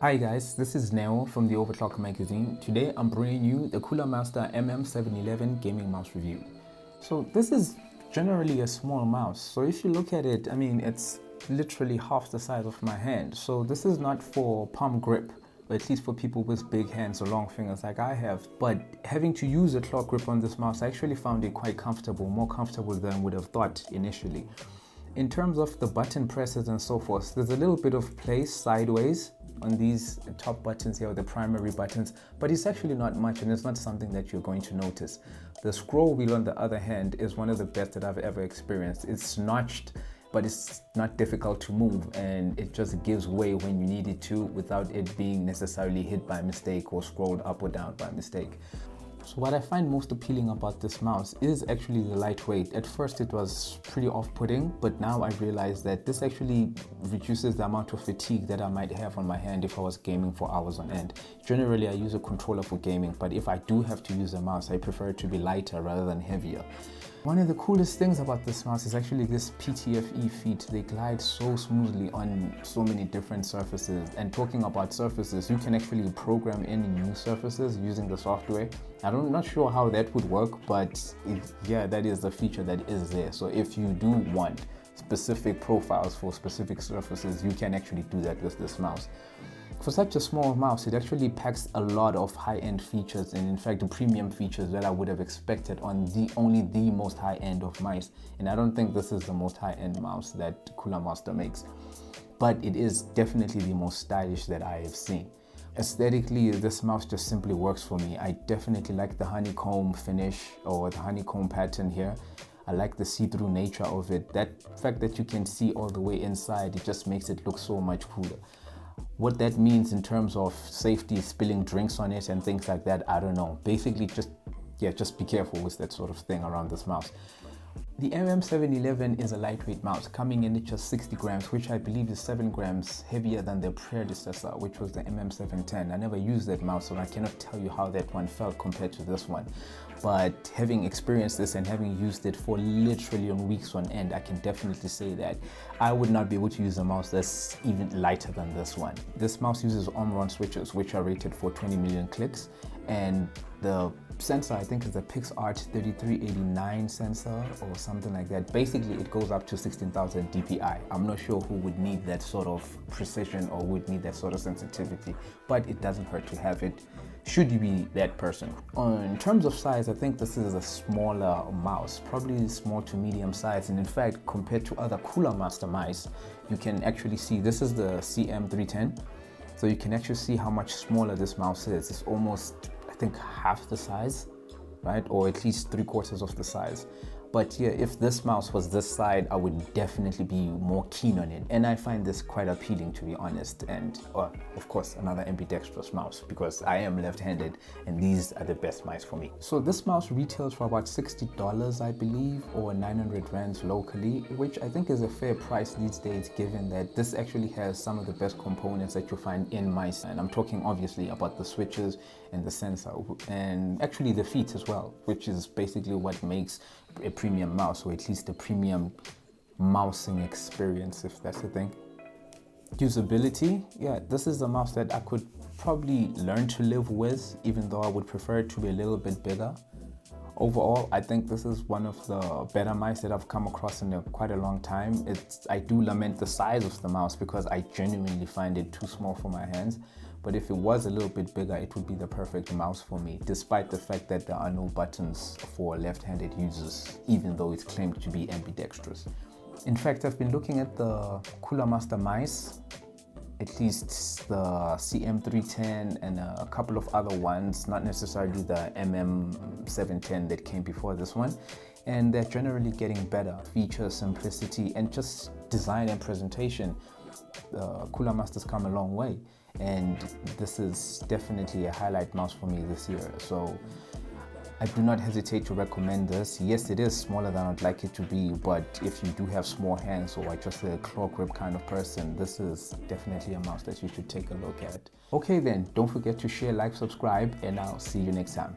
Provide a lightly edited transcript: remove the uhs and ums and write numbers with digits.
Hi guys, this is Neo from TheOverclocker Magazine. Today I'm bringing you the Cooler Master MM711 gaming mouse review. So this is generally a small mouse. So if you look at it, it's literally half the size of my hand. So this is not for palm grip, or at least for people with big hands or long fingers like I have. But having to use a claw grip on this mouse, I actually found it quite comfortable, more comfortable than I would have thought initially. In terms of the button presses and so forth, there's a little bit of play sideways on these top buttons here, the primary buttons, but it's actually not much, and it's not something that you're going to notice. The scroll wheel, on the other hand, is one of the best that I've ever experienced. It's notched, but it's not difficult to move, and it just gives way when you need it to without it being necessarily hit by mistake or scrolled up or down by mistake. So what I find most appealing about this mouse is actually the lightweight. At first it was pretty off-putting, but now I realize that this actually reduces the amount of fatigue that I might have on my hand if I was gaming for hours on end. Generally I use a controller for gaming, but if I do have to use a mouse, I prefer it to be lighter rather than heavier. One of the coolest things about this mouse is actually this PTFE feet. They glide so smoothly on so many different surfaces. And talking about surfaces, you can actually program any new surfaces using the software. I'm not sure how that would work, but yeah, that is the feature that is there. So if you do want specific profiles for specific surfaces, you can actually do that with this mouse. For such a small mouse, it actually packs a lot of high-end features, and in fact the premium features that I would have expected on only the most high-end of mice. And I don't think this is the most high-end mouse that Cooler Master makes, but it is definitely the most stylish that I have seen. Aesthetically, this mouse just simply works for me. I definitely like the honeycomb finish, or the honeycomb pattern here. I like the see-through nature of it. That fact that you can see all the way inside, it just makes it look so much cooler. What that means in terms of safety, spilling drinks on it and things like that, I don't know. Basically, just be careful with that sort of thing around this mouse. The MM711 is a lightweight mouse, coming in at just 60 grams, which I believe is 7 grams heavier than their predecessor, which was the MM710. I never used that mouse, so I cannot tell you how that one felt compared to this one. But having experienced this and having used it for literally weeks on end, I can definitely say that I would not be able to use a mouse that's even lighter than this one. This mouse uses Omron switches, which are rated for 20 million clicks, and the sensor, I think, is a PixArt 3389 sensor or something like that. Basically, it goes up to 16,000 dpi. I'm not sure who would need that sort of precision or would need that sort of sensitivity, but it doesn't hurt to have it should you be that person. In terms of size, I think this is a smaller mouse, probably small to medium size, and in fact, compared to other Cooler Master mice, you can actually see this is the CM310, so you can actually see how much smaller this mouse is. It's almost, I think, half the size, right? Or at least 3/4 of the size. But yeah, if this mouse was this side, I would definitely be more keen on it. And I find this quite appealing, to be honest. And of course, another ambidextrous mouse, because I am left-handed and these are the best mice for me. So this mouse retails for about $60, I believe, or 900 rands locally, which I think is a fair price these days, given that this actually has some of the best components that you find in mice. And I'm talking obviously about the switches and the sensor, and actually the feet as well, which is basically what makes a premium mouse, or at least a premium mousing experience, if that's the thing. Usability, yeah, this is a mouse that I could probably learn to live with, even though I would prefer it to be a little bit bigger. Overall, I think this is one of the better mice that I've come across in quite a long time. I do lament the size of the mouse because I genuinely find it too small for my hands. But if it was a little bit bigger, it would be the perfect mouse for me, despite the fact that there are no buttons for left-handed users, even though it's claimed to be ambidextrous. In fact, I've been looking at the Cooler Master mice, at least the CM310 and a couple of other ones, not necessarily the MM710 that came before this one, and they're generally getting better. Feature, simplicity, and just design and presentation. Cooler Master's come a long way, and this is definitely a highlight mouse for me this year. So I do not hesitate to recommend this. Yes, it is smaller than I'd like it to be, but if you do have small hands or are just a claw grip kind of person, this is definitely a mouse that you should take a look at. Okay then, don't forget to share, like, subscribe, and I'll see you next time.